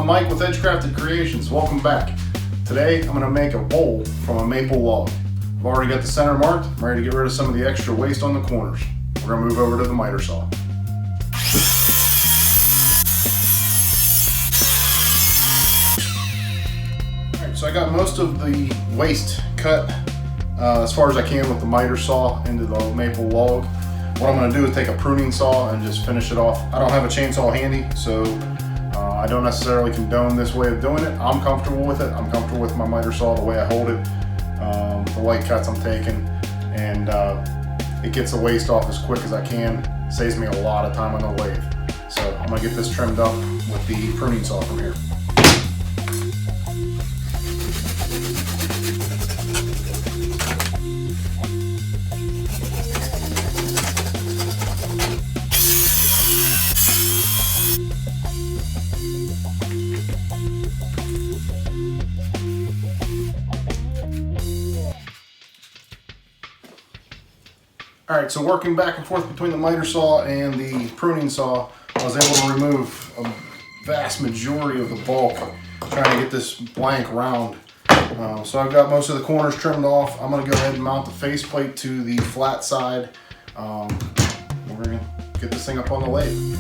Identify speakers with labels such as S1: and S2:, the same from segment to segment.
S1: I'm Mike with Edgecrafted Creations. Welcome back. Today I'm going to make a bowl from a maple log. I've already got the center marked. I'm ready to get rid of some of the extra waste on the corners. We're going to move over to the miter saw. Alright, so I got most of the waste cut as far as I can with the miter saw into the maple log. What I'm going to do is take a pruning saw and just finish it off. I don't have a chainsaw handy, so I don't necessarily condone this way of doing it. I'm comfortable with it. I'm comfortable with my miter saw, the way I hold it, the light cuts I'm taking, and it gets the waste off as quick as I can. Saves me a lot of time on the lathe. So I'm going to get this trimmed up with the pruning saw from here. Alright, so working back and forth between the miter saw and the pruning saw, I was able to remove a vast majority of the bulk, trying to get this blank round. So I've got most of the corners trimmed off. I'm going to go ahead and mount the faceplate to the flat side. We're going to get this thing up on the lathe.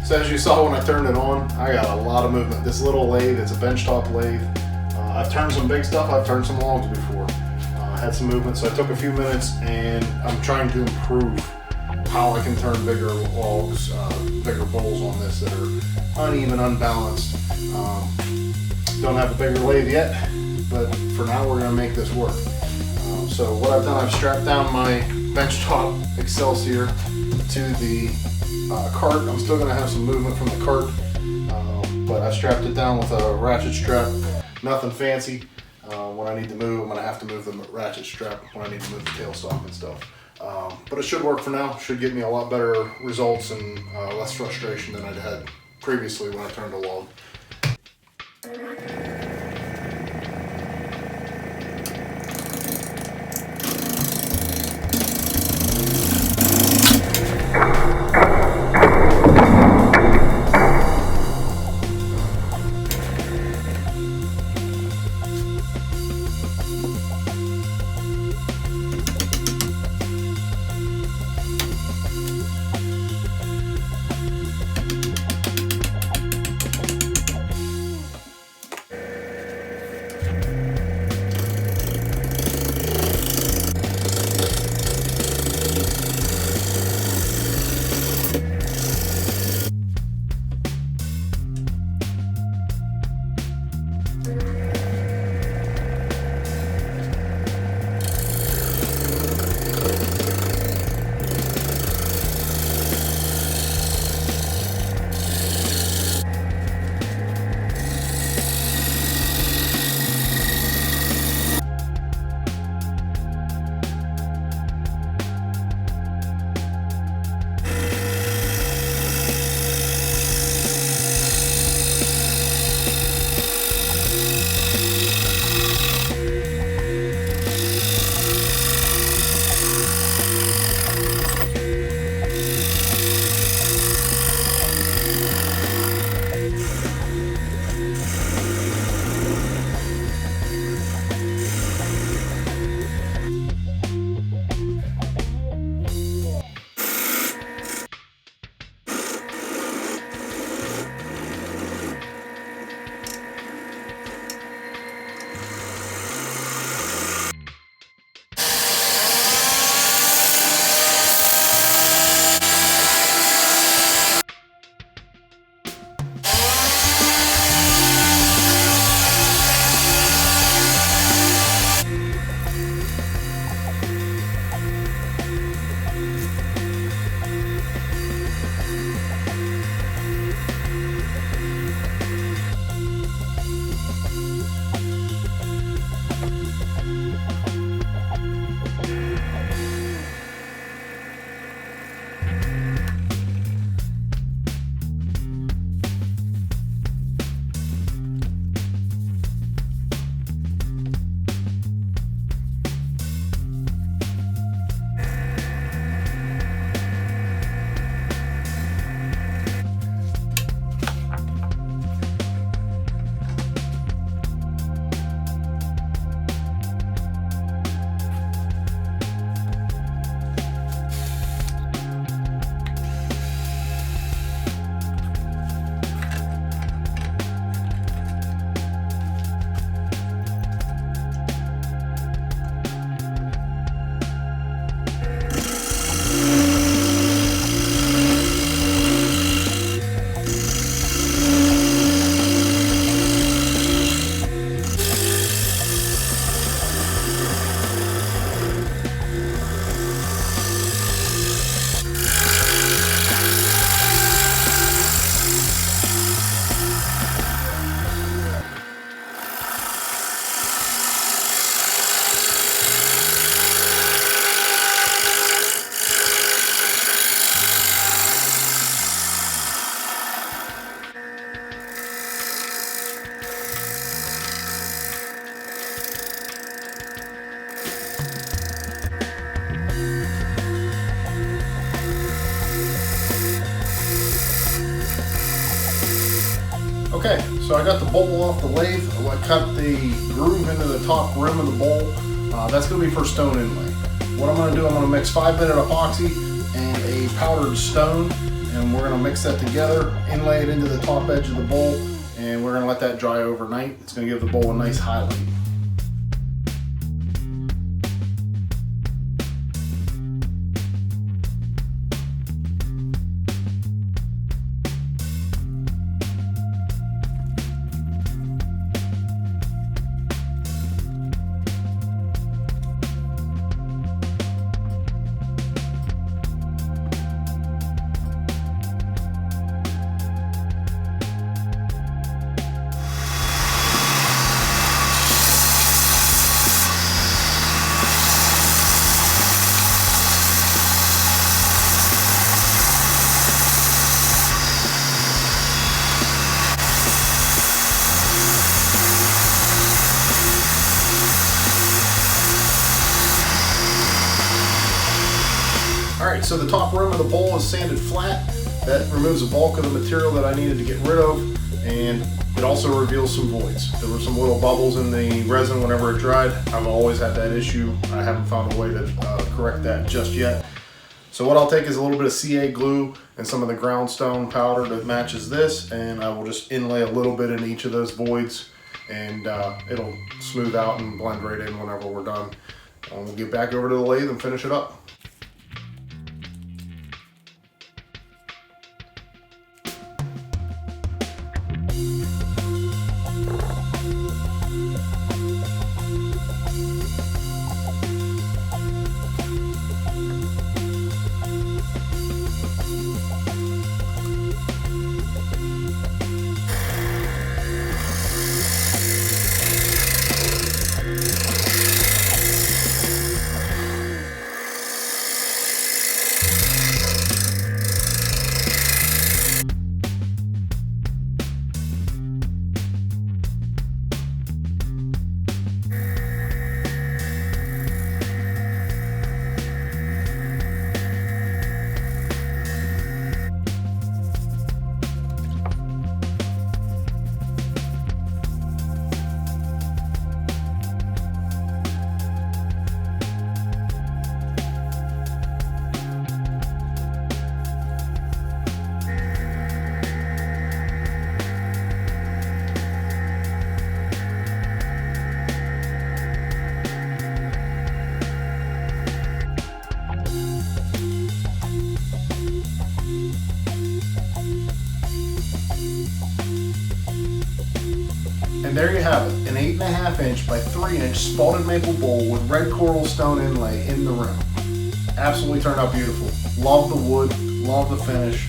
S1: So as you saw when I turned it on, I got a lot of movement. This little lathe, it's a benchtop lathe. I've turned some big stuff, I've turned some logs before. I had some movement, so I took a few minutes, and I'm trying to improve how I can turn bigger logs, bigger bowls on this that are uneven, unbalanced. Don't have a bigger lathe yet, but for now we're gonna make this work. So what I've done, I've strapped down my benchtop Excelsior to the cart. I'm still going to have some movement from the cart, but I strapped it down with a ratchet strap. Nothing fancy. When I need to move, I'm going to have to move the ratchet strap when I need to move the tailstock and stuff. But it should work for now. Should get me a lot better results and less frustration than I'd had previously when I turned a log. So I got the bowl off the lathe. I cut the groove into the top rim of the bowl. That's going to be for stone inlay. What I'm going to do, I'm going to mix 5-minute epoxy and a powdered stone, and we're going to mix that together, inlay it into the top edge of the bowl, and we're going to let that dry overnight. It's going to give the bowl a nice highlight. Alright, so the top rim of the bowl is sanded flat. That removes the bulk of the material that I needed to get rid of, and it also reveals some voids. There were some little bubbles in the resin whenever it dried. I've always had that issue. I haven't found a way to correct that just yet. So what I'll take is a little bit of CA glue and some of the ground stone powder that matches this, and I will just inlay a little bit in each of those voids, and it'll smooth out and blend right in whenever we're done. We'll get back over to the lathe and finish it up. And there you have it, an 8.5 inch by 3 inch spalted maple bowl with red coral stone inlay in the rim. Absolutely turned out beautiful. Love the wood, love the finish.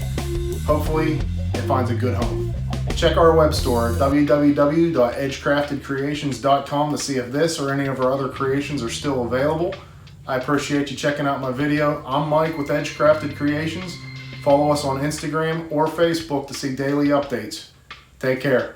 S1: Hopefully it finds a good home. Check our web store at www.edgecraftedcreations.com to see if this or any of our other creations are still available. I appreciate you checking out my video. I'm Mike with Edge Crafted Creations. Follow us on Instagram or Facebook to see daily updates. Take care.